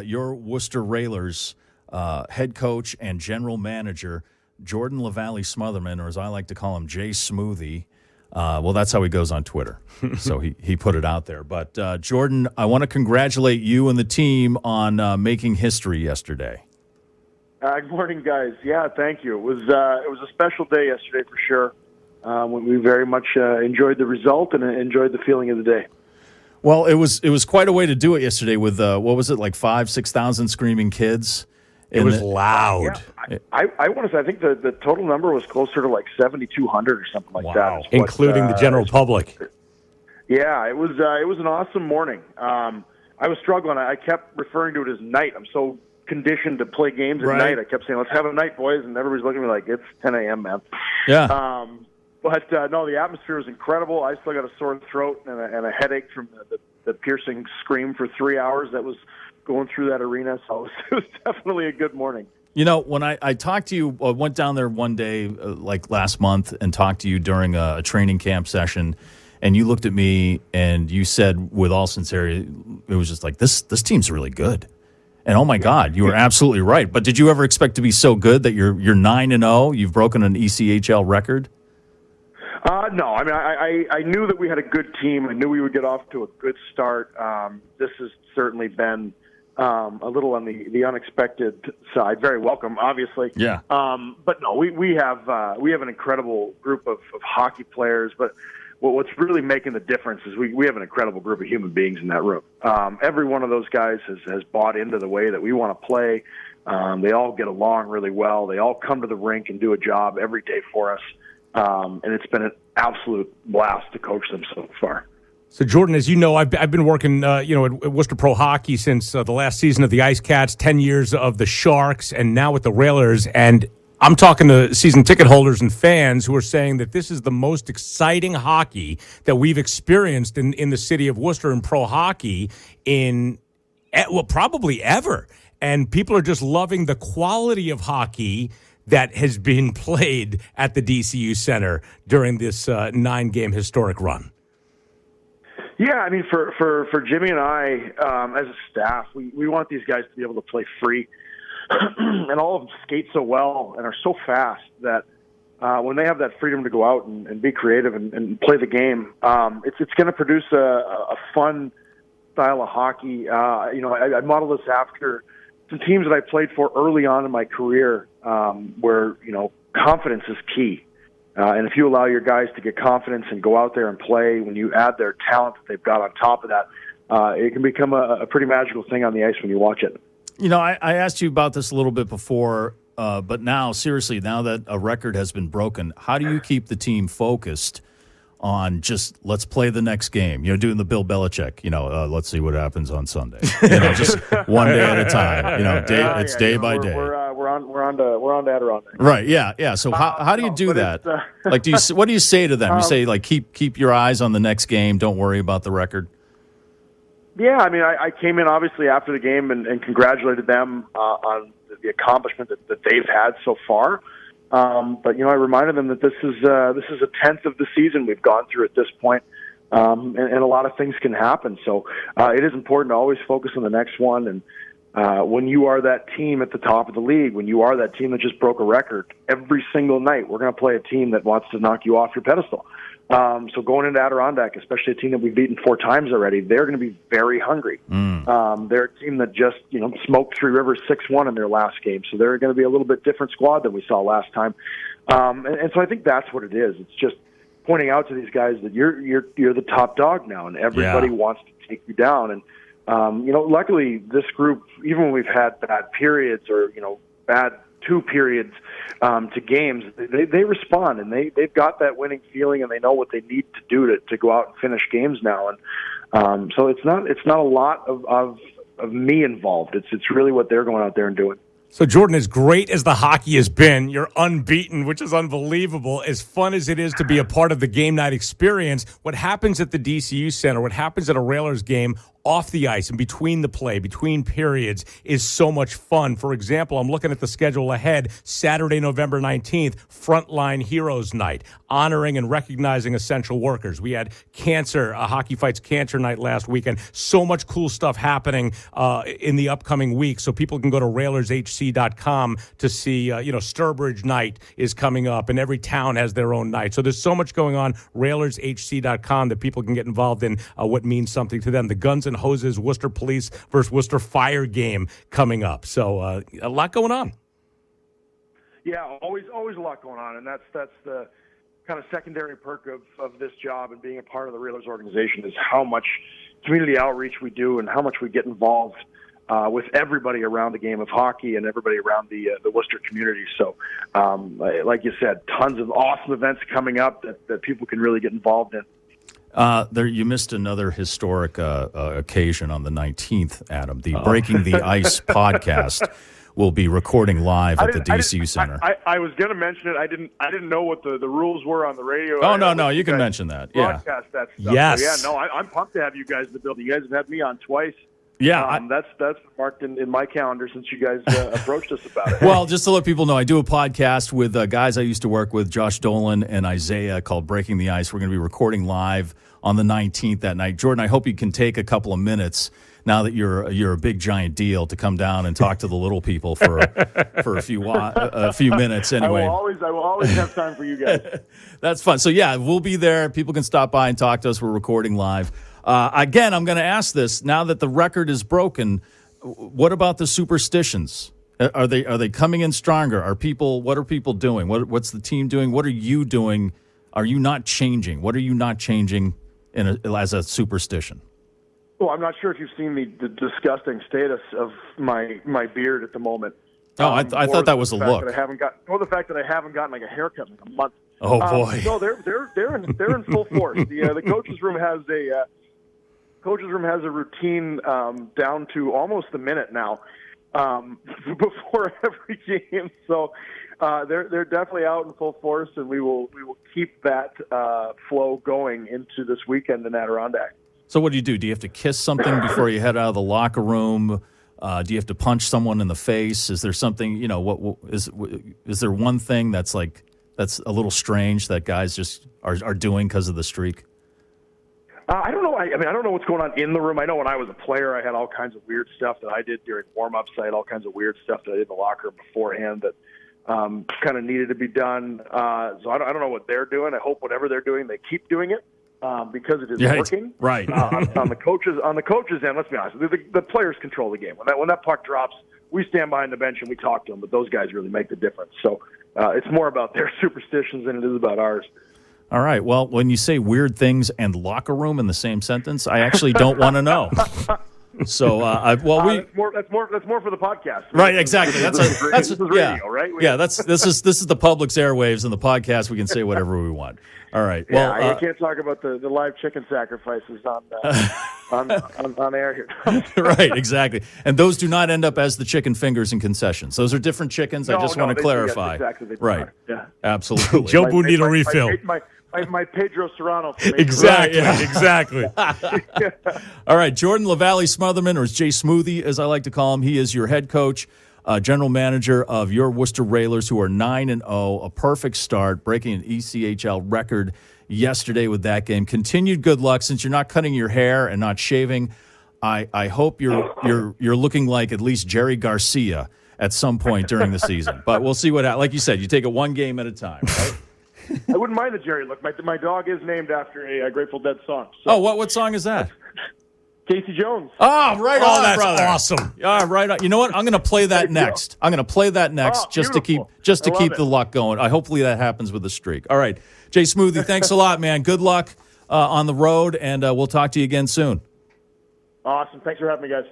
Your Worcester Railers head coach and general manager, Jordan LaVallee-Smotherman, or as I like to call him, Jay Smoothie. Well, that's how he goes on Twitter. So he put it out there. But, Jordan, I want to congratulate you and the team on making history yesterday. Good morning, guys. Yeah, thank you. It was a special day yesterday for sure. We very much enjoyed the result and enjoyed the feeling of the day. Well, it was quite a way to do it yesterday with, what was it, like 6,000 screaming kids? It was loud. Yeah, I want to say, I think the total number was closer to like 7,200 or something like that. Including the general public. Yeah, it was an awesome morning. I was struggling. I kept referring to it as night. I'm so conditioned to play games at night. I kept saying, let's have a night, boys, and everybody's looking at me like, it's 10 a.m., man. Yeah. But no, the atmosphere was incredible. I still got a sore throat and a headache from the piercing scream for 3 hours that was going through that arena. So it was definitely a good morning. You know, when I talked to you, I went down there one day, like last month, and talked to you during a training camp session, and you looked at me and you said, with all sincerity, it was just like, this team's really good. And oh my God, you were absolutely right. But did you ever expect to be so good that you're 9-0? You've broken an ECHL record? No, I mean, I knew that we had a good team. I knew we would get off to a good start. This has certainly been a little on the unexpected side. Very welcome, obviously. Yeah. But no, we have an incredible group of hockey players. But what's really making the difference is we have an incredible group of human beings in that room. Every one of those guys has bought into the way that we want to play. They all get along really well. They all come to the rink and do a job every day for us. And it's been an absolute blast to coach them so far. So, Jordan, as you know, I've been working, at Worcester Pro Hockey since the last season of the Ice Cats, 10 years of the Sharks, and now with the Railers. And I'm talking to season ticket holders and fans who are saying that this is the most exciting hockey that we've experienced in the city of Worcester in pro hockey probably ever. And people are just loving the quality of hockey that has been played at the DCU Center during this 9-game historic run. Yeah, I mean, for Jimmy and I, as a staff, we want these guys to be able to play free. And all of them skate so well and are so fast that when they have that freedom to go out and be creative and play the game, it's going to produce a fun style of hockey. I model this after some teams that I played for early on in my career, where confidence is key. And if you allow your guys to get confidence and go out there and play, when you add their talent that they've got on top of that, it can become a pretty magical thing on the ice when you watch it. You know, I asked you about this a little bit before, but now, seriously, now that a record has been broken, how do you keep the team focused on just let's play the next game? Doing the Bill Belichick, let's see what happens on Sunday. Just one day at a time. Day by day. We're on to Adirondack. Right. Yeah. So how do you do that? What do you say to them? You say like keep your eyes on the next game. Don't worry about the record. Yeah, I mean, I came in obviously after the game and congratulated them on the accomplishment that they've had so far. But I reminded them that this is a tenth of the season we've gone through at this point, and a lot of things can happen. So it is important to always focus on the next one. And when you are that team at the top of the league, when you are that team that just broke a record, every single night we're going to play a team that wants to knock you off your pedestal. So going into Adirondack, especially a team that we've beaten 4 times already, they're going to be very hungry. They're a team that just smoked Three Rivers 6-1 in their last game, so they're going to be a little bit different squad than we saw last time. And so I think that's what it is. It's just pointing out to these guys that you're the top dog now, and everybody wants to take you down. And luckily this group, even when we've had bad periods or bad 2 periods to games, they respond, and they've got that winning feeling, and they know what they need to do to go out and finish games now. And so it's not a lot of me involved. It's really what they're going out there and doing. So, Jordan, as great as the hockey has been, you're unbeaten, which is unbelievable. As fun as it is to be a part of the game night experience, what happens at the DCU Center, what happens at a Railers game, off the ice and between the play, between periods, is so much fun. For example, I'm looking at the schedule ahead. Saturday, November 19th, Frontline Heroes Night, honoring and recognizing essential workers. We had Hockey Fights Cancer Night last weekend. So much cool stuff happening in the upcoming week. So people can go to RailersHC.com to see, Sturbridge Night is coming up, and every town has their own night. So there's so much going on, RailersHC.com, that people can get involved in what means something to them. The Guns and Hoses Worcester Police versus Worcester Fire game coming up. So a lot going on. Yeah, always a lot going on, and that's the kind of secondary perk of this job and being a part of the Railers organization is how much community outreach we do and how much we get involved with everybody around the game of hockey and everybody around the Worcester community. So, like you said, tons of awesome events coming up that people can really get involved in. You missed another historic occasion on the 19th, Adam. The Breaking the Ice podcast will be recording live at the DCU Center. I was going to mention it. I didn't know what the rules were on the radio. Oh, no, you can mention that. Yeah. Broadcast that stuff. Yes. So, I'm pumped to have you guys in the building. You guys have had me on twice. Yeah, that's marked in my calendar since you guys approached us about it. Well, just to let people know, I do a podcast with guys I used to work with, Josh Dolan and Isaiah, called Breaking the Ice. We're going to be recording live on the 19th that night. Jordan, I hope you can take a couple of minutes now that you're a big giant deal to come down and talk to the little people for a few minutes. Anyway, I will always have time for you guys. That's fun. So yeah, we'll be there. People can stop by and talk to us. We're recording live. Again, I'm going to ask this now that the record is broken. What about the superstitions? Are they coming in stronger? What are people doing? What's the team doing? What are you doing? Are you not changing? What are you not changing as a superstition? Well, I'm not sure if you've seen the disgusting status of my beard at the moment. Oh, I thought that was a look. The fact that I haven't gotten like a haircut in like a month. Oh boy! No, they're in full force. The coaches room has a routine down to almost a minute now before every game. So they're definitely out in full force, and we will keep that flow going into this weekend in Adirondack. So what do? Do you have to kiss something before you head out of the locker room? Do you have to punch someone in the face? Is there something, what is there one thing that's a little strange that guys just are doing because of the streak? I don't know. I don't know what's going on in the room. I know when I was a player, I had all kinds of weird stuff that I did during warm-ups. I had all kinds of weird stuff that I did in the locker room beforehand that kind of needed to be done. So I don't know what they're doing. I hope whatever they're doing, they keep doing it. Because it is working, right? On the coaches end, let's be honest. The players control the game. When that puck drops, we stand behind the bench and we talk to them. But those guys really make the difference. So it's more about their superstitions than it is about ours. All right. Well, when you say weird things and locker room in the same sentence, I actually don't want to know. So, that's more for the podcast, right? Exactly. This is radio, right? This is the public's airwaves, and the podcast we can say whatever we want. All right. Well, I can't talk about the live chicken sacrifices on air here. Right. Exactly. And those do not end up as the chicken fingers and concessions. Those are different chickens. I just want to clarify. Exactly. Right. Yeah. Absolutely. Joe Boo need a refill. My Pedro Serrano. Exactly. Exactly. All right. Jordan LaVallee-Smotherman, or Jay Smoothie, as I like to call him. He is your head coach, general manager of your Worcester Railers, who are 9-0, a perfect start, breaking an ECHL record yesterday with that game. Continued good luck. Since you're not cutting your hair and not shaving, I hope you're looking like at least Jerry Garcia at some point during the season. But we'll see what happens. Like you said, you take it one game at a time, right? I wouldn't mind the Jerry look. My dog is named after a Grateful Dead song. So. Oh, what song is that? Casey Jones. Oh, right on, that's brother. Awesome. Yeah, right on. You know what? I'm going to play that next. Just to keep the luck going. Hopefully that happens with the streak. All right, Jay Smoothie, thanks a lot, man. Good luck on the road, and we'll talk to you again soon. Awesome. Thanks for having me, guys.